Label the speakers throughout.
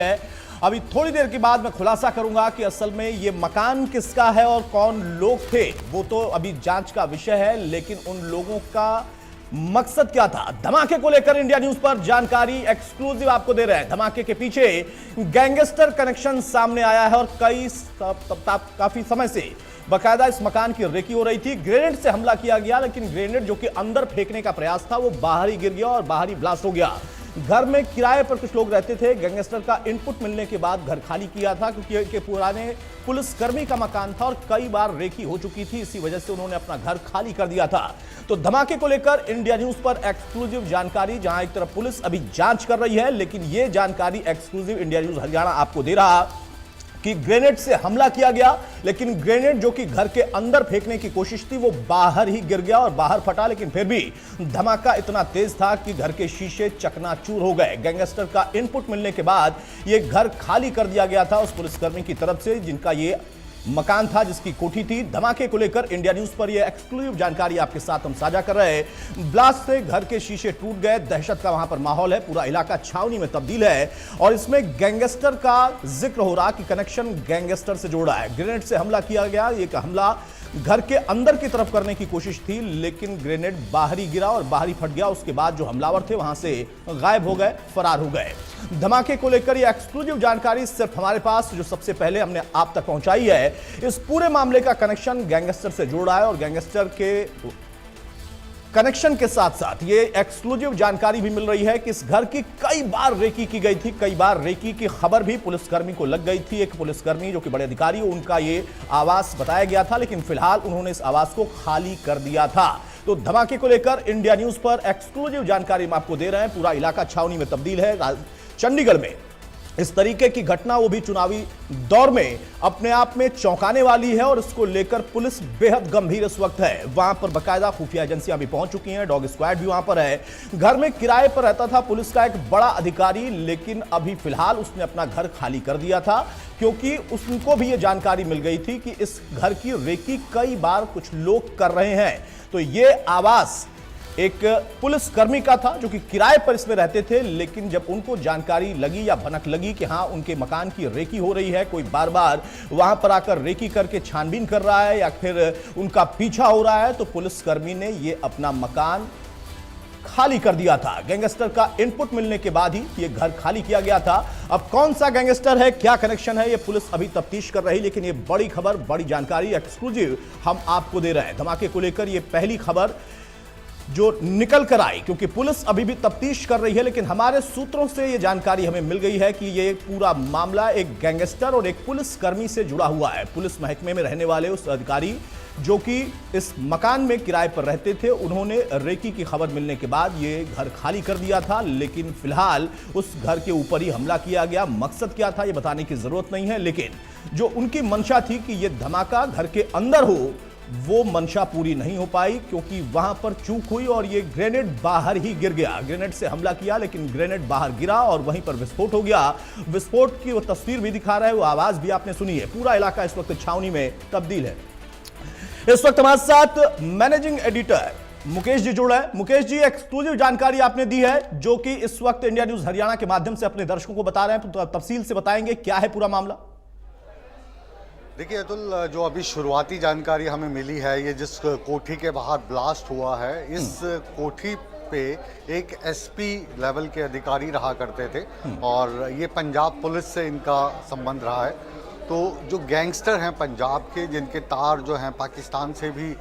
Speaker 1: है। अभी थोड़ी देर के बाद मैं खुलासा करूंगा कि असल में ये मकान किसका है और कौन लोग थे, वो तो अभी जांच का विषय है, लेकिन उन लोगों का मकसद क्या था। धमाके को लेकर इंडिया न्यूज पर जानकारी एक्सक्लूसिव आपको दे रहे हैं। धमाके के पीछे गैंगस्टर कनेक्शन सामने आया है और काफी समय से बाकायदा इस मकान की रेकी हो रही थी। ग्रेनेड से हमला किया गया, लेकिन ग्रेनेड जो कि अंदर फेंकने का प्रयास था वो बाहर ही गिर गया और बाहर ही ब्लास्ट हो गया। घर में किराए पर कुछ लोग रहते थे। गैंगस्टर का इनपुट मिलने के बाद घर खाली किया था, क्योंकि पुराने पुलिसकर्मी का मकान था और कई बार रेकी हो चुकी थी। इसी वजह से उन्होंने अपना घर खाली कर दिया था। तो धमाके को लेकर इंडिया न्यूज पर एक्सक्लूसिव जानकारी, जहां एक तरफ पुलिस अभी जांच कर रही है, लेकिन यह जानकारी एक्सक्लूसिव इंडिया न्यूज हरियाणा आपको दे रहा कि ग्रेनेड से हमला किया गया, लेकिन ग्रेनेड जो कि घर के अंदर फेंकने की कोशिश थी वो बाहर ही गिर गया और बाहर फटा। लेकिन फिर भी धमाका इतना तेज था कि घर के शीशे चकनाचूर हो गए। गैंगस्टर का इनपुट मिलने के बाद यह घर खाली कर दिया गया था उस पुलिसकर्मी की तरफ से, जिनका ये मकान था, जिसकी कोठी थी। धमाके को लेकर इंडिया न्यूज पर यह एक्सक्लूसिव जानकारी आपके साथ हम साझा कर रहे हैं। ब्लास्ट से घर के शीशे टूट गए, दहशत का वहां पर माहौल है, पूरा इलाका छावनी में तब्दील है और इसमें गैंगस्टर का जिक्र हो रहा कि कनेक्शन गैंगस्टर से जोड़ा है। ग्रेनेड से हमला किया गया। यह हमला घर के अंदर की तरफ करने की कोशिश थी, लेकिन ग्रेनेड बाहरी गिरा और बाहरी फट गया। उसके बाद जो हमलावर थे वहां से गायब हो गए, फरार हो गए। धमाके को लेकर यह एक्सक्लूसिव जानकारी सिर्फ हमारे पास जो सबसे पहले हमने आप तक पहुंचाई है। इस पूरे मामले का कनेक्शन गैंगस्टर से जोड़ा है और गैंगस्टर के कनेक्शन के साथ साथ ये एक्सक्लूसिव जानकारी भी मिल रही है कि इस घर की कई बार रेकी की गई थी। कई बार रेकी की खबर भी पुलिसकर्मी को लग गई थी। एक पुलिसकर्मी जो कि बड़े अधिकारी, उनका ये आवास बताया गया था, लेकिन फिलहाल उन्होंने इस आवास को खाली कर दिया था। तो धमाके को लेकर इंडिया न्यूज पर एक्सक्लूसिव जानकारी हम आपको दे रहे हैं। पूरा इलाका छावनी में तब्दील है। चंडीगढ़ में इस तरीके की घटना, वो भी चुनावी दौर में, अपने आप में चौंकाने वाली है और इसको लेकर पुलिस बेहद गंभीर इस वक्त है। वहां पर बाकायदा खुफिया एजेंसियां भी पहुंच चुकी हैं, डॉग स्क्वाड भी वहां पर है। घर में किराए पर रहता था पुलिस का एक बड़ा अधिकारी, लेकिन अभी फिलहाल उसने अपना घर खाली कर दिया था, क्योंकि उसको भी यह जानकारी मिल गई थी कि इस घर की रेकी कई बार कुछ लोग कर रहे हैं। तो यह आवास एक पुलिसकर्मी का था जो कि किराए पर इसमें रहते थे, लेकिन जब उनको जानकारी लगी या भनक लगी कि हाँ उनके मकान की रेकी हो रही है, कोई बार बार वहां पर आकर रेकी करके छानबीन कर रहा है या फिर उनका पीछा हो रहा है, तो पुलिसकर्मी ने ये अपना मकान खाली कर दिया था। गैंगस्टर का इनपुट मिलने के बाद ही ये घर खाली किया गया था। अब कौन सा गैंगस्टर है, क्या कनेक्शन है, ये पुलिस अभी तफ्तीश कर रही, लेकिन ये बड़ी खबर, बड़ी जानकारी एक्सक्लूसिव हम आपको दे रहे हैं। धमाके को लेकर ये पहली खबर जो निकल कर आई, क्योंकि पुलिस अभी भी तफ्तीश कर रही है, लेकिन हमारे सूत्रों से यह जानकारी हमें मिल गई है कि यह पूरा मामला एक गैंगस्टर और एक पुलिसकर्मी से जुड़ा हुआ है। पुलिस महकमे में रहने वाले उस अधिकारी जो कि इस मकान में किराए पर रहते थे, उन्होंने रेकी की खबर मिलने के बाद ये घर खाली कर दिया था, लेकिन फिलहाल उस घर के ऊपर ही हमला किया गया। मकसद क्या था ये बताने की जरूरत नहीं है, लेकिन जो उनकी मंशा थी कि यह धमाका घर के अंदर हो, वो मंशा पूरी नहीं हो पाई, क्योंकि वहां पर चूक हुई और ये ग्रेनेड बाहर ही गिर गया। ग्रेनेड से हमला किया, लेकिन ग्रेनेड बाहर गिरा और वहीं पर विस्फोट हो गया। विस्फोट की वो तस्वीर भी दिखा रहा है, वो आवाज भी आपने सुनी है। पूरा इलाका इस वक्त छावनी में तब्दील है। इस वक्त हमारे साथ मैनेजिंग एडिटर मुकेश जी जुड़ रहे हैं। मुकेश जी, एक्सक्लूसिव जानकारी आपने दी है जो कि इस वक्त इंडिया न्यूज हरियाणा के माध्यम से अपने दर्शकों को बता रहे हैं, तो तफसील से बताएंगे क्या है पूरा मामला।
Speaker 2: देखिए अतुल, जो अभी शुरुआती जानकारी हमें मिली है, ये जिस कोठी के बाहर ब्लास्ट हुआ है, इस कोठी पे एक एसपी लेवल के अधिकारी रहा करते थे और ये पंजाब पुलिस से इनका संबंध रहा है। तो जो गैंगस्टर हैं पंजाब के, जिनके तार जो हैं पाकिस्तान से भी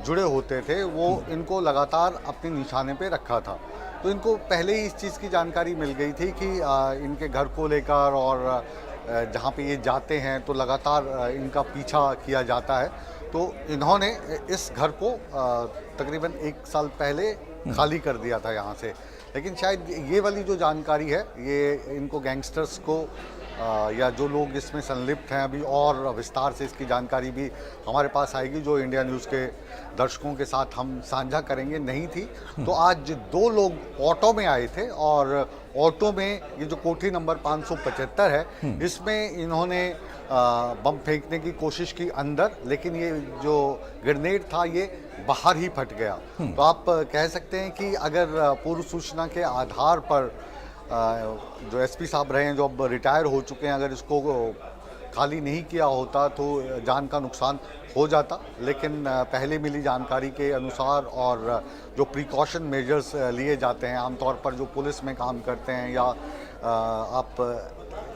Speaker 2: जुड़े होते थे, वो इनको लगातार अपने निशाने पे रखा था। तो इनको पहले ही इस चीज़ की जानकारी मिल गई थी कि इनके घर को लेकर और जहाँ पे ये जाते हैं तो लगातार इनका पीछा किया जाता है। तो इन्होंने इस घर को तकरीबन 1 साल पहले खाली कर दिया था यहाँ से। लेकिन शायद ये वाली जो जानकारी है, ये इनको गैंगस्टर्स को या जो लोग इसमें संलिप्त हैं, अभी और विस्तार से इसकी जानकारी भी हमारे पास आएगी, जो इंडिया न्यूज़ के दर्शकों के साथ हम साझा करेंगे। नहीं थी तो आज 2 लोग ऑटो में आए थे और ऑटो में ये जो कोठी नंबर 575 है, इसमें इन्होंने बम फेंकने की कोशिश की अंदर, लेकिन ये जो ग्रेनेड था ये बाहर ही फट गया। तो आप कह सकते हैं कि अगर पूर्व सूचना के आधार पर जो एसपी साहब रहे हैं, जो अब रिटायर हो चुके हैं, अगर इसको खाली नहीं किया होता तो जान का नुकसान हो जाता। लेकिन पहले मिली जानकारी के अनुसार और जो प्रिकॉशन मेजर्स लिए जाते हैं आमतौर पर जो पुलिस में काम करते हैं या आप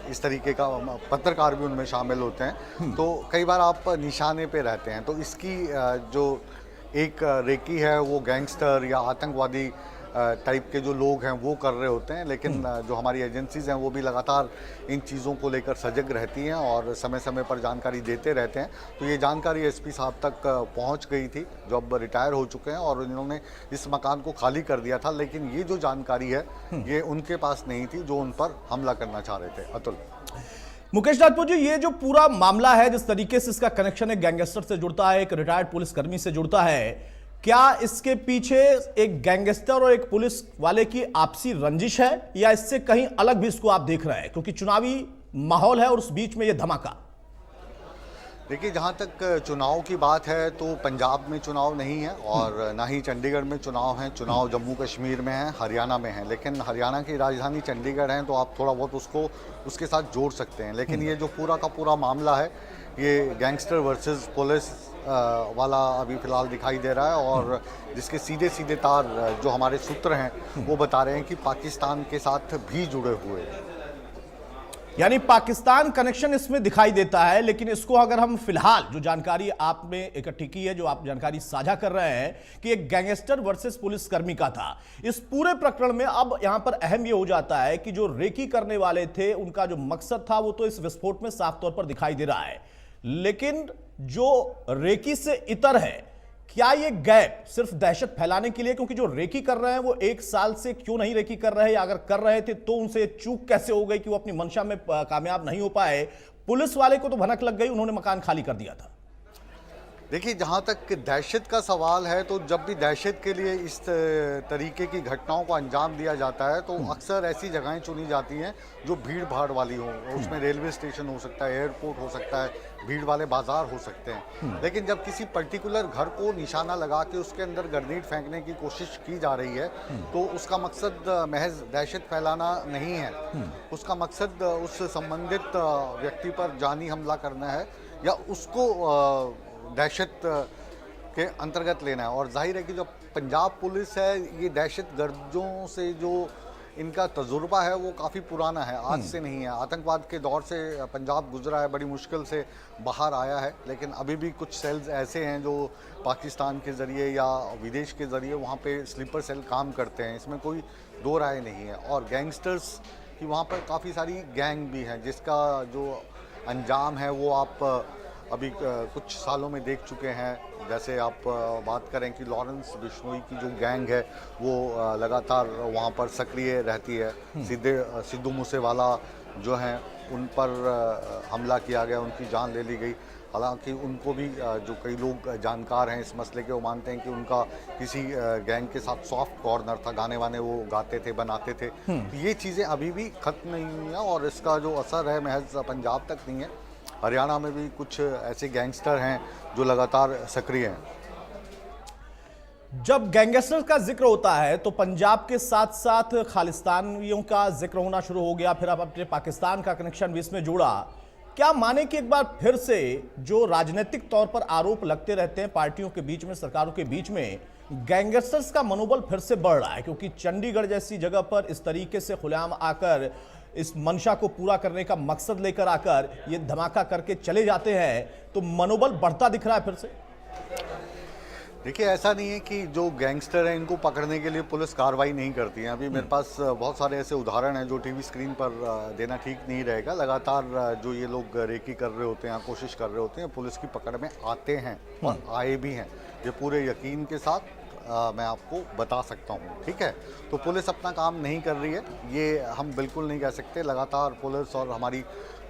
Speaker 2: इस तरीके का पत्रकार भी उनमें शामिल होते हैं, तो कई बार आप निशाने पे रहते हैं। तो इसकी जो एक रेकी है वो गैंगस्टर या आतंकवादी टाइप के जो लोग हैं वो कर रहे होते हैं। लेकिन जो हमारी एजेंसीज हैं वो भी लगातार इन चीज़ों को लेकर सजग रहती हैं और समय समय पर जानकारी देते रहते हैं। तो ये जानकारी एसपी साहब तक पहुंच गई थी जो अब रिटायर हो चुके हैं, और इन्होंने इस मकान को खाली कर दिया था। लेकिन ये जो जानकारी है ये उनके पास नहीं थी जो उन पर हमला करना चाह रहे थे। अतुल।
Speaker 1: मुकेश राजपूत जी, ये जो पूरा मामला है, जिस तरीके से इसका कनेक्शन एक गैंगस्टर से जुड़ता है, एक रिटायर्ड पुलिसकर्मी से जुड़ता है, क्या इसके पीछे एक गैंगस्टर और एक पुलिस वाले की आपसी रंजिश है या इससे कहीं अलग भी इसको आप देख रहे हैं, क्योंकि चुनावी माहौल है और उस बीच में ये धमाका?
Speaker 2: देखिए, जहाँ तक चुनाव की बात है तो पंजाब में चुनाव नहीं है और ना ही चंडीगढ़ में चुनाव है। चुनाव जम्मू कश्मीर में है, हरियाणा में है। लेकिन हरियाणा की राजधानी चंडीगढ़ है तो आप थोड़ा बहुत उसको उसके साथ जोड़ सकते हैं। लेकिन ये जो पूरा का पूरा मामला है ये गैंगस्टर वर्सेस पुलिस वाला अभी फ़िलहाल दिखाई दे रहा है, और जिसके सीधे सीधे तार जो हमारे सूत्र हैं वो बता रहे हैं कि पाकिस्तान के साथ भी जुड़े हुए हैं।
Speaker 1: यानी पाकिस्तान कनेक्शन इसमें दिखाई देता है। लेकिन इसको अगर हम फिलहाल जो जानकारी आपने इकट्ठी की है, जो आप जानकारी साझा कर रहे हैं कि एक गैंगस्टर वर्सेस पुलिसकर्मी का था, इस पूरे प्रकरण में अब यहां पर अहम यह हो जाता है कि जो रेकी करने वाले थे उनका जो मकसद था वो तो इस विस्फोट में साफ तौर पर दिखाई दे रहा है। लेकिन जो रेकी से इतर है, क्या ये गैप सिर्फ दहशत फैलाने के लिए, क्योंकि जो रेकी कर रहे हैं वो 1 साल से क्यों नहीं रेकी कर रहे हैं, या अगर कर रहे थे तो उनसे चूक कैसे हो गई कि वो अपनी मंशा में कामयाब नहीं हो पाए? पुलिस वाले को तो भनक लग गई, उन्होंने मकान खाली कर दिया था।
Speaker 2: देखिए, जहाँ तक दहशत का सवाल है तो जब भी दहशत के लिए इस तरीके की घटनाओं को अंजाम दिया जाता है तो अक्सर ऐसी जगहें चुनी जाती हैं जो भीड़ भाड़ वाली हो। उसमें रेलवे स्टेशन हो सकता है, एयरपोर्ट हो सकता है, भीड़ वाले बाजार हो सकते हैं। लेकिन जब किसी पर्टिकुलर घर को निशाना लगा के उसके अंदर ग्रेनेड फेंकने की कोशिश की जा रही है तो उसका मकसद महज दहशत फैलाना नहीं है। उसका मकसद उस संबंधित व्यक्ति पर जानी हमला करना है या उसको दहशत के अंतर्गत लेना है। और जाहिर है कि जो पंजाब पुलिस है ये दहशत गर्दों से जो इनका तजुर्बा है वो काफ़ी पुराना है, आज से नहीं है। आतंकवाद के दौर से पंजाब गुजरा है, बड़ी मुश्किल से बाहर आया है। लेकिन अभी भी कुछ सेल्स ऐसे हैं जो पाकिस्तान के ज़रिए या विदेश के ज़रिए वहाँ पे स्लीपर सेल काम करते हैं, इसमें कोई दो राय नहीं है। और गैंगस्टर्स की वहाँ पर काफ़ी सारी गैंग भी हैं जिसका जो अंजाम है वो आप अभी कुछ सालों में देख चुके हैं। जैसे आप बात करें कि लॉरेंस बिश्नोई की जो गैंग है वो लगातार वहाँ पर सक्रिय रहती है। सिद्धू मूसेवाला जो हैं उन पर हमला किया गया, उनकी जान ले ली गई। हालांकि उनको भी जो कई लोग जानकार हैं इस मसले के वो मानते हैं कि उनका किसी गैंग के साथ सॉफ्ट कॉर्नर था, गाने वाने वो गाते थे, बनाते थे। तो ये चीज़ें अभी भी ख़त्म नहीं हुई हैं और इसका जो असर है महज पंजाब तक नहीं है, हरियाणा में भी कुछ ऐसे गैंगस्टर हैं जो लगातार सक्रिय हैं।
Speaker 1: जब गैंगस्टर का जिक्र होता है तो पंजाब के साथ साथ खालिस्तानियों का जिक्र होना शुरू हो गया, फिर अब अपने पाकिस्तान का कनेक्शन भी इसमें जुड़ा। क्या माने कि एक बार फिर से जो राजनीतिक तौर पर आरोप लगते रहते हैं पार्टियों के बीच में, सरकारों के बीच में, गैंगस्टर्स का मनोबल फिर से बढ़ रहा है? क्योंकि चंडीगढ़ जैसी जगह पर इस तरीके से खुलेआम आकर इस मंशा को पूरा करने का मकसद लेकर आकर ये धमाका करके चले जाते हैं, तो मनोबल बढ़ता दिख रहा है फिर से।
Speaker 2: देखिए, ऐसा नहीं है कि जो गैंगस्टर हैं इनको पकड़ने के लिए पुलिस कार्रवाई नहीं करती है। अभी मेरे पास बहुत सारे ऐसे उदाहरण हैं जो टीवी स्क्रीन पर देना ठीक नहीं रहेगा। लगातार जो ये लोग रेकी कर रहे होते हैं, कोशिश कर रहे होते हैं, पुलिस की पकड़ में आते हैं और आए भी हैं। ये पूरे यकीन के साथ मैं आपको बता सकता हूँ, ठीक है। तो पुलिस अपना काम नहीं कर रही है ये हम बिल्कुल नहीं कह सकते। लगातार पुलिस और हमारी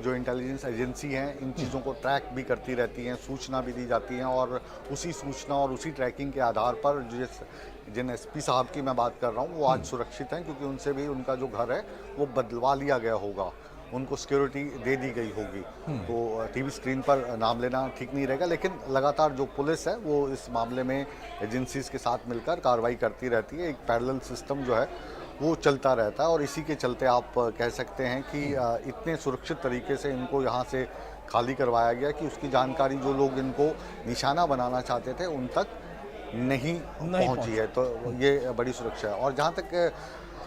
Speaker 2: जो इंटेलिजेंस एजेंसी हैं इन चीज़ों को ट्रैक भी करती रहती हैं, सूचना भी दी जाती हैं, और उसी सूचना और उसी ट्रैकिंग के आधार पर जिन एसपी साहब की मैं बात कर रहा हूँ वो आज सुरक्षित हैं, क्योंकि उनसे भी उनका जो घर है वो बदलवा लिया गया होगा, उनको सिक्योरिटी दे दी गई होगी। तो टीवी स्क्रीन पर नाम लेना ठीक नहीं रहेगा। लेकिन लगातार जो पुलिस है वो इस मामले में एजेंसीज के साथ मिलकर कार्रवाई करती रहती है। एक पैरेलल सिस्टम जो है वो चलता रहता है। और इसी के चलते आप कह सकते हैं कि इतने सुरक्षित तरीके से इनको यहाँ से खाली करवाया गया कि उसकी जानकारी जो लोग इनको निशाना बनाना चाहते थे उन तक नहीं पहुंची है। तो ये बड़ी सुरक्षा है। और जहाँ तक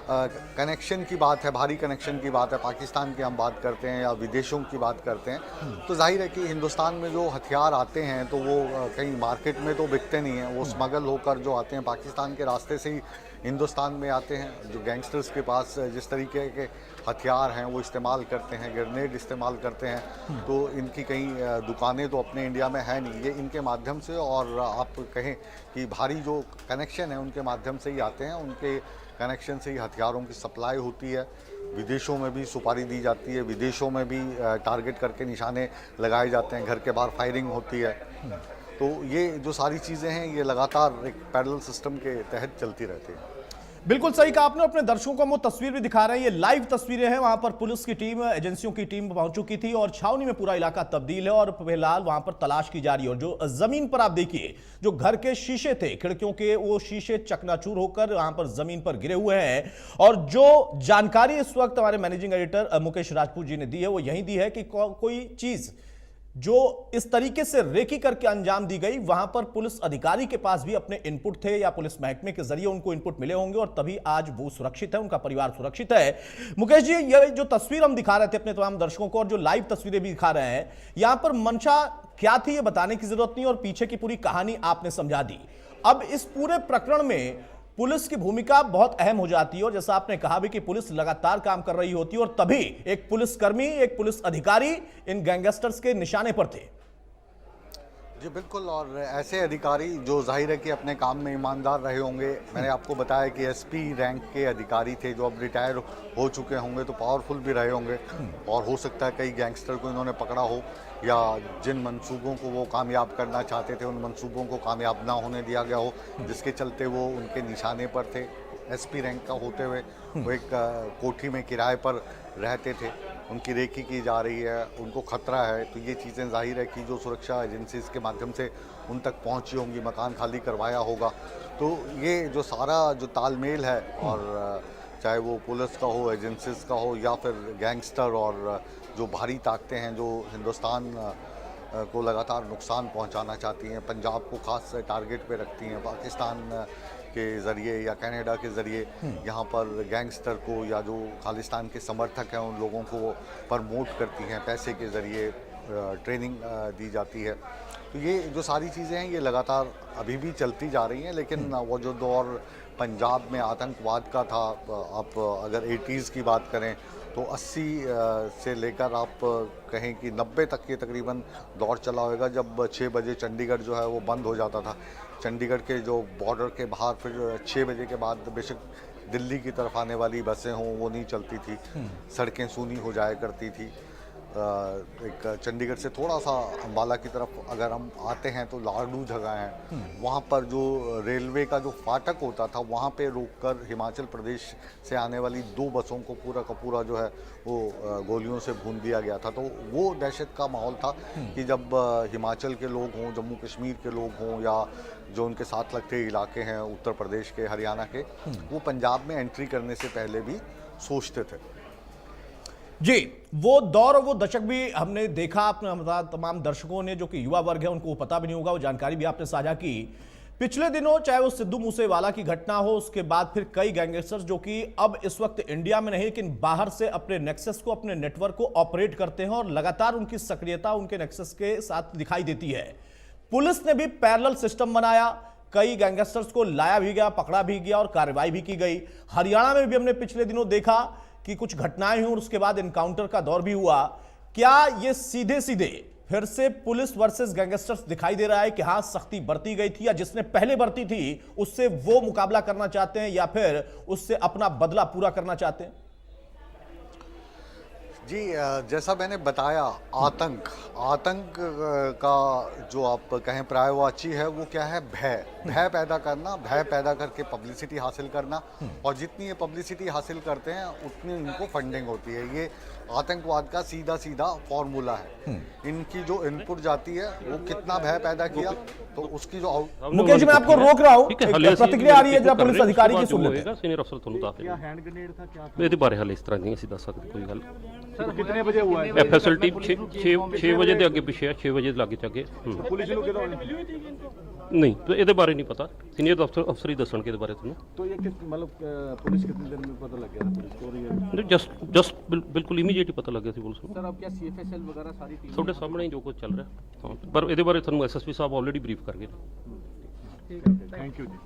Speaker 2: कनेक्शन की बात है, भारी कनेक्शन की बात है, पाकिस्तान की हम बात करते हैं या विदेशों की बात करते हैं, तो जाहिर है कि हिंदुस्तान में जो हथियार आते हैं तो वो कहीं मार्केट में तो बिकते नहीं हैं, वो स्मगल होकर जो आते हैं पाकिस्तान के रास्ते से ही हिंदुस्तान में आते हैं। जो गैंगस्टर्स के पास जिस तरीके के हथियार हैं वो इस्तेमाल करते हैं, ग्रेनेड इस्तेमाल करते हैं, तो इनकी कहीं दुकानें तो अपने इंडिया में है नहीं, ये इनके माध्यम से और आप कहें कि भारी जो कनेक्शन है उनके माध्यम से ही आते हैं। उनके कनेक्शन से ही हथियारों की सप्लाई होती है, विदेशों में भी सुपारी दी जाती है, विदेशों में भी टारगेट करके निशाने लगाए जाते हैं, घर के बाहर फायरिंग होती है। तो ये जो सारी चीज़ें हैं ये लगातार एक पैरेलल सिस्टम के तहत चलती रहती हैं।
Speaker 1: बिल्कुल सही कहा आपने। अपने दर्शकों को हम वो तस्वीर भी दिखा रहे हैं, ये लाइव तस्वीरें हैं। वहां पर पुलिस की टीम, एजेंसियों की टीम पहुंच चुकी थी और छावनी में पूरा इलाका तब्दील है और फिलहाल वहां पर तलाश की जा रही है। और जो जमीन पर आप देखिए, जो घर के शीशे थे, खिड़कियों के, वो शीशे चकनाचूर होकर वहां पर जमीन पर गिरे हुए हैं। और जो जानकारी इस वक्त हमारे मैनेजिंग एडिटर मुकेश राजपूत जी ने दी है वो यही दी है कि कोई चीज जो इस तरीके से रेकी करके अंजाम दी गई, वहां पर पुलिस अधिकारी के पास भी अपने इनपुट थे या पुलिस महकमे के जरिए उनको इनपुट मिले होंगे और तभी आज वो सुरक्षित है, उनका परिवार सुरक्षित है। मुकेश जी, ये जो तस्वीर हम दिखा रहे थे अपने तमाम दर्शकों को और जो लाइव तस्वीरें भी दिखा रहे हैं, यहां पर मंशा क्या थी ये बताने की जरूरत नहीं और पीछे की पूरी कहानी आपने समझा दी। अब इस पूरे प्रकरण में पुलिस की भूमिका बहुत अहम हो जाती है और जैसा आपने कहा भी कि पुलिस लगातार काम कर रही होती है और तभी एक पुलिसकर्मी, एक पुलिस अधिकारी इन गैंगस्टर्स के निशाने पर थे।
Speaker 2: जी बिल्कुल। और ऐसे अधिकारी जो जाहिर है कि अपने काम में ईमानदार रहे होंगे, मैंने आपको बताया कि एसपी रैंक के अधिकारी थे जो अब रिटायर हो चुके होंगे, तो पावरफुल भी रहे होंगे और हो सकता है कई गैंगस्टर को इन्होंने पकड़ा हो या जिन मंसूबों को वो कामयाब करना चाहते थे उन मंसूबों को कामयाब ना होने दिया गया हो, जिसके चलते वो उनके निशाने पर थे। एसपी रैंक का होते हुए वो एक कोठी में किराए पर रहते थे, उनकी रेकी की जा रही है, उनको खतरा है, तो ये चीज़ें जाहिर है कि जो सुरक्षा एजेंसीज के माध्यम से उन तक पहुंची होंगी, मकान खाली करवाया होगा, तो ये जो सारा जो तालमेल है और चाहे वो पुलिस का हो, एजेंसीज का हो या फिर गैंगस्टर और जो भारी ताकतें हैं जो हिंदुस्तान को लगातार नुकसान पहुंचाना चाहती हैं, पंजाब को खास टारगेट पे रखती हैं, पाकिस्तान के ज़रिए या कनाडा के ज़रिए यहाँ पर गैंगस्टर को या जो खालिस्तान के समर्थक हैं उन लोगों को प्रमोट करती हैं, पैसे के ज़रिए ट्रेनिंग दी जाती है। तो ये जो सारी चीज़ें हैं ये लगातार अभी भी चलती जा रही हैं। लेकिन वो जो दौर पंजाब में आतंकवाद का था, आप अगर 80s की बात करें तो 80 से लेकर आप कहें कि 90 तक ये तकरीबन दौर चला होगा जब 6 बजे चंडीगढ़ जो है वो बंद हो जाता था। चंडीगढ़ के जो बॉर्डर के बाहर फिर 6 बजे के बाद बेशक दिल्ली की तरफ आने वाली बसें हों वो नहीं चलती थी, सड़कें सूनी हो जाया करती थी। एक चंडीगढ़ से थोड़ा सा अम्बाला की तरफ अगर हम आते हैं तो लाडू जगह है, वहाँ पर जो रेलवे का जो फाटक होता था वहाँ पे रोककर हिमाचल प्रदेश से आने वाली 2 बसों को पूरा का पूरा जो है वो गोलियों से भून दिया गया था। तो वो दहशत का माहौल था कि जब हिमाचल के लोग हों, जम्मू कश्मीर के लोग हों या जो उनके साथ लगते इलाके हैं उत्तर प्रदेश के, हरियाणा के, वो पंजाब में एंट्री करने से पहले भी सोचते थे।
Speaker 1: जी, वो दौर और वो दशक भी हमने देखा, आपने तमाम दर्शकों ने, जो कि युवा वर्ग है उनको पता भी नहीं होगा, वो जानकारी भी आपने साझा की। पिछले दिनों चाहे वो सिद्धू मूसेवाला की घटना हो, उसके बाद फिर कई गैंगस्टर्स जो कि अब इस वक्त इंडिया में नहीं लेकिन बाहर से अपने नेक्सस को, अपने नेटवर्क को ऑपरेट करते हैं और लगातार उनकी सक्रियता उनके नेक्सस के साथ दिखाई देती है। पुलिस ने भी पैरेलल सिस्टम बनाया, कई गैंगस्टर्स को लाया भी गया, पकड़ा भी गया और कार्रवाई भी की गई। हरियाणा में भी हमने पिछले दिनों देखा कि कुछ घटनाएं हुई और उसके बाद इनकाउंटर का दौर भी हुआ। क्या ये सीधे सीधे फिर से पुलिस वर्सेस गैंगस्टर्स दिखाई दे रहा है कि हाँ सख्ती बरती गई थी या जिसने पहले बरती थी उससे वो मुकाबला करना चाहते हैं या फिर उससे अपना बदला पूरा करना चाहते हैं?
Speaker 2: जी, जैसा मैंने बताया, आतंक का जो आप कहें पर्यायवाची है वो क्या है? भय पैदा करना, भय पैदा करके पब्लिसिटी हासिल करना, और जितनी ये पब्लिसिटी हासिल करते हैं उतनी इनको फंडिंग होती है। ये आतंकवाद का सीधा सीधा फॉर्मूला है। इनकी जो इनपुट जाती है वो कितना भय पैदा किया, तो उसकी जो
Speaker 1: मुकेश जी मैं आपको रोक रहा हूं, प्रतिक्रिया आ रही है जरा पुलिस अधिकारी की सुन लेते हैं।
Speaker 3: ਸੀਨੀਅਰ ਅਫਸਰ ਤੁਹਾਨੂੰ ਦੱਸ
Speaker 4: क्या हैंड ग्रेनेड था, क्या था?
Speaker 3: ਇਹਦੇ ਬਾਰੇ ਹਾਲੇ ਇਸ ਤਰ੍ਹਾਂ ਨਹੀਂ ਅਸੀਂ ਦੱਸ ਸਕਦੇ ਕੋਈ ਗੱਲ।
Speaker 4: सर कितने बजे हुआ है?
Speaker 3: ਇਹ ਫੈਸਿਲਿਟੀ 6 ਵਜੇ ਦੇ ਅੱਗੇ ਪਿੱਛੇ ਹੈ, 6 ਵਜੇ ਦੇ ਲਾਗੇ ਚਾਗੇ।
Speaker 4: पुलिस लोग किधर?
Speaker 3: ਨਹੀਂ ਤੇ ਇਹਦੇ ਬਾਰੇ ਨਹੀਂ ਪਤਾ, ਸੀਨੀਅਰ ਅਫਸਰ ਹੀ ਦੱਸਣਗੇ ਇਹਦੇ ਬਾਰੇ ਤੁਹਾਨੂੰ।
Speaker 4: तो ये मतलब पुलिस कितने देर में पता लग गया था पुलिस को? और ये
Speaker 3: ਜਸਟ ਬਿਲਕੁਲ ਇਮੀਡੀਏਟ ਹੀ ਪਤਾ ਲੱਗਿਆ ਸੀ ਪੁਲਿਸ ਨੂੰ।
Speaker 4: सर अब क्या CFSL वगैरह सारी टीम
Speaker 3: ਤੁਹਾਡੇ ਸਾਹਮਣੇ ਹੀ ਜੋ ਕੁਝ ਚੱਲ ਰਿਹਾ। ਹਾਂ ਪਰ ਇਹਦੇ ਬਾਰੇ ਤੁਹਾਨੂੰ ਐਸਐਸਪੀ ਸਾਹਿਬ ਆਲਰੇਡੀ ਬਰੀਫ ਕਰ ਗਏ।
Speaker 4: थैंक यू जी।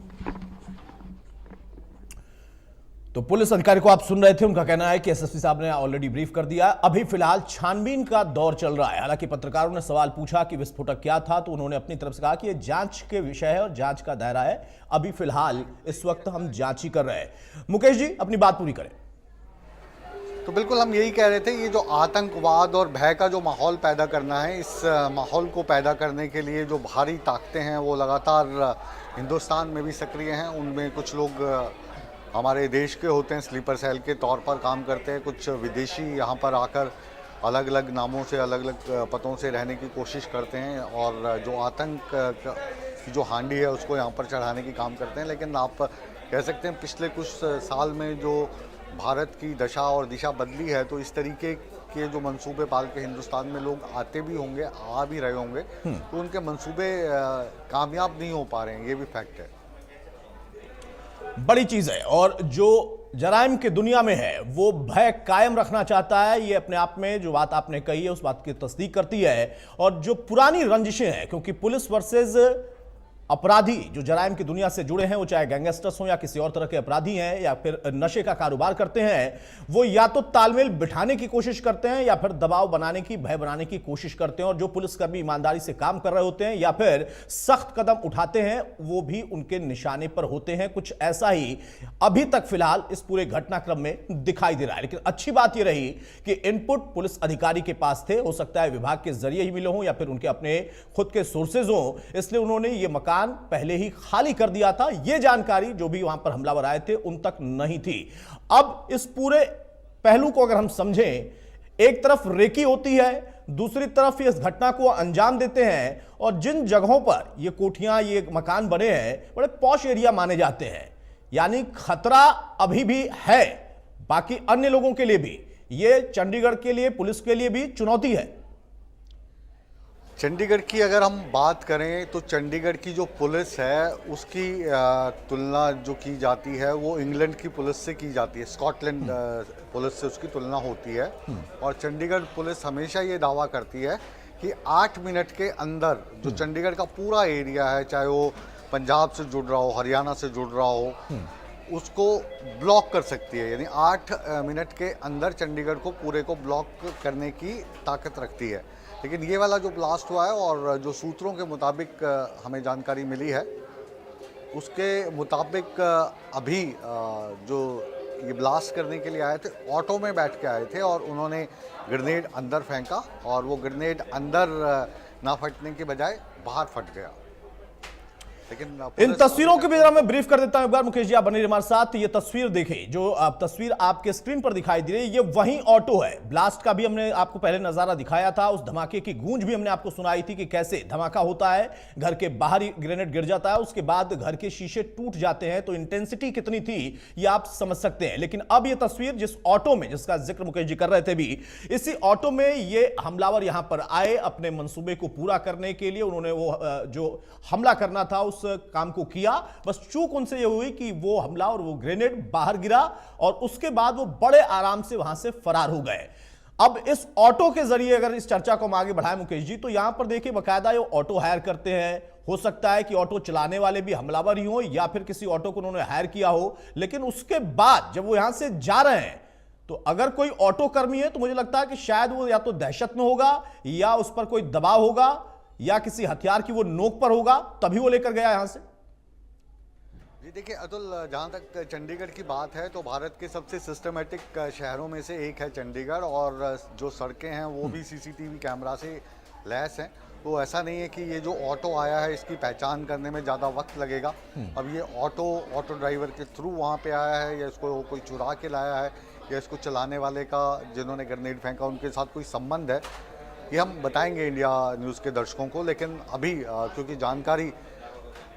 Speaker 1: तो पुलिस अधिकारी को आप सुन रहे थे, उनका कहना है कि एसएसपी साहब ने ऑलरेडी ब्रीफ कर दिया। अभी फिलहाल छानबीन का दौर चल रहा है। हालांकि पत्रकारों ने सवाल पूछा कि विस्फोटक क्या था, तो उन्होंने अपनी तरफ से कहा कि यह जांच के विषय है और जांच का दायरा है। अभी फिलहाल इस वक्त हम जांच ही कर रहे हैं। मुकेश जी अपनी बात पूरी करें।
Speaker 2: तो बिल्कुल हम यही कह रहे थे, ये जो आतंकवाद और भय का जो माहौल पैदा करना है, इस माहौल को पैदा करने के लिए जो भारी ताकतें हैं वो लगातार हिंदुस्तान में भी सक्रिय हैं। उनमें कुछ लोग हमारे देश के होते हैं, स्लीपर सेल के तौर पर काम करते हैं, कुछ विदेशी यहाँ पर आकर अलग अलग नामों से अलग अलग पतों से रहने की कोशिश करते हैं और जो आतंक की जो हांडी है उसको यहाँ पर चढ़ाने की काम करते हैं। लेकिन आप कह सकते हैं पिछले कुछ साल में जो भारत की दशा और दिशा बदली है, तो इस तरीके के जो मंसूबे पाल के हिंदुस्तान में लोग आते भी होंगे, आ भी रहे होंगे, तो उनके मंसूबे कामयाब नहीं हो पा रहे हैं, ये भी फैक्ट है।
Speaker 1: बड़ी चीज है, और जो जराइम की दुनिया में है वो भय कायम रखना चाहता है। ये अपने आप में जो बात आपने कही है उस बात की तस्दीक करती है। और जो पुरानी रंजिशें हैं, क्योंकि पुलिस वर्सेस अपराधी जो जराइम की दुनिया से जुड़े हैं, वो चाहे गैंगस्टर्स हों या किसी और तरह के अपराधी हैं या फिर नशे का कारोबार करते हैं, वो या तो तालमेल बिठाने की कोशिश करते हैं या फिर दबाव बनाने की, भय बनाने की कोशिश करते हैं। और जो पुलिसकर्मी ईमानदारी से काम कर रहे होते हैं या फिर सख्त कदम उठाते हैं, वो भी उनके निशाने पर होते हैं। कुछ ऐसा ही अभी तक फिलहाल इस पूरे घटनाक्रम में दिखाई दे रहा है। लेकिन अच्छी बात यह रही कि इनपुट पुलिस अधिकारी के पास थे, हो सकता है विभाग के जरिए ही मिले हों या फिर उनके अपने खुद के सोर्सेज हों, इसलिए उन्होंने ये मकान पहले ही खाली कर दिया था। यह जानकारी जो भी वहां पर हमलावर आए थे उन तक नहीं थी। अब इस पूरे पहलू को अगर हम समझें, एक तरफ रेकी होती है, दूसरी तरफ इस घटना को अंजाम देते हैं, और जिन जगहों पर ये कोठियां, ये मकान बने हैं, बड़े पॉश एरिया माने जाते हैं, यानी खतरा अभी भी है बाकी अन्य लोगों के लिए भी। ये चंडीगढ़ के लिए, पुलिस के लिए भी चुनौती है।
Speaker 2: चंडीगढ़ की अगर हम बात करें तो चंडीगढ़ की जो पुलिस है उसकी तुलना जो की जाती है वो इंग्लैंड की पुलिस से की जाती है, स्कॉटलैंड पुलिस से उसकी तुलना होती है। और चंडीगढ़ पुलिस हमेशा ये दावा करती है कि 8 मिनट के अंदर जो चंडीगढ़ का पूरा एरिया है, चाहे वो पंजाब से जुड़ रहा हो, हरियाणा से जुड़ रहा हो, उसको ब्लॉक कर सकती है। यानी 8 मिनट के अंदर चंडीगढ़ को पूरे को ब्लॉक करने की ताकत रखती है। लेकिन ये वाला जो ब्लास्ट हुआ है, और जो सूत्रों के मुताबिक हमें जानकारी मिली है, उसके मुताबिक अभी जो ये ब्लास्ट करने के लिए आए थे, ऑटो में बैठ के आए थे और उन्होंने ग्रेनेड अंदर फेंका और वो ग्रेनेड अंदर ना फटने के बजाय बाहर फट गया। लेकिन
Speaker 1: इन तस्वीरों के भी जरा मैं ब्रीफ कर देता हूं एक बार। मुकेश जी आप बने रहिए हमारे साथ। ये तस्वीर देखिए, जो आप तस्वीर आपके स्क्रीन पर दिखाई दे रही है, ये वही ऑटो है। ब्लास्ट का भी हमने आपको पहले नजारा दिखाया था, उस धमाके की गूंज भी हमने आपको सुनाई थी कि कैसे धमाका होता है, घर के बाहर ही ग्रेनेड गिर जाता है, उसके बाद घर के शीशे टूट जाते हैं। तो इंटेंसिटी कितनी थी ये आप समझ सकते हैं। लेकिन अब ये तस्वीर जिस ऑटो में, जिसका जिक्र मुकेश जी कर रहे थे भी, इसी ऑटो में ये हमलावर यहां पर आए अपने मंसूबे को पूरा करने के लिए। उन्होंने वो जो हमला करना था उस काम को किया, बस चूक उनसे यह हुई कि वो हमला और वो ग्रेनेड बाहर गिरा और उसके बाद वो बड़े आराम से वहां से फरार हो गए। अब इस ऑटो के जरिए अगर इस चर्चा को हम आगे बढ़ाएं मुकेश जी, तो यहां पर देखिए बाकायदा ये ऑटो हायर करते हैं। हो सकता है कि ऑटो चलाने वाले भी हमलावर ही हो या फिर किसी ऑटो को उन्होंने हायर किया हो। लेकिन उसके बाद जब वो यहां से जा रहे हैं, तो अगर कोई ऑटो कर्मी है तो मुझे लगता है कि शायद वो या तो दहशत में होगा या उस पर कोई दबाव होगा या किसी हथियार की वो नोक पर होगा, तभी वो लेकर गया यहां से।
Speaker 2: जी देखिए अतुल, जहाँ तक चंडीगढ़ की बात है तो भारत के सबसे सिस्टमेटिक शहरों में से एक है चंडीगढ़, और जो सड़कें हैं वो भी सीसीटीवी कैमरा से लैस हैं। तो ऐसा नहीं है कि ये जो ऑटो आया है इसकी पहचान करने में ज़्यादा वक्त लगेगा। अब ये ऑटो ड्राइवर के थ्रू वहाँ पे आया है या इसको कोई चुरा के लाया है, या इसको चलाने वाले का, जिन्होंने ग्रेनेड फेंका, उनके साथ कोई संबंध है, ये हम बताएंगे इंडिया न्यूज़ के दर्शकों को। लेकिन अभी क्योंकि जानकारी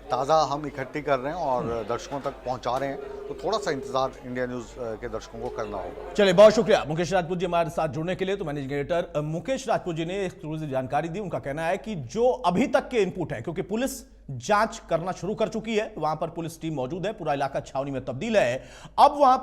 Speaker 2: ताज़ा हम इकट्ठी कर रहे हैं और दर्शकों तक पहुंचा रहे हैं, तो थोड़ा सा इंतजार इंडिया न्यूज़ के दर्शकों को करना होगा।
Speaker 1: चलिए, बहुत शुक्रिया मुकेश राजपूत जी हमारे साथ जुड़ने के लिए। तो मैनेजिंग एडिटर मुकेश राजपूत जी ने एक्सक्लूसिव जानकारी दी। उनका कहना है कि जो अभी तक के इनपुट है, क्योंकि पुलिस जांच करना शुरू कर चुकी है, वहां पर पुलिस टीम मौजूद है, पूरा इलाका छावनी में तब्दील है, अब वहां पर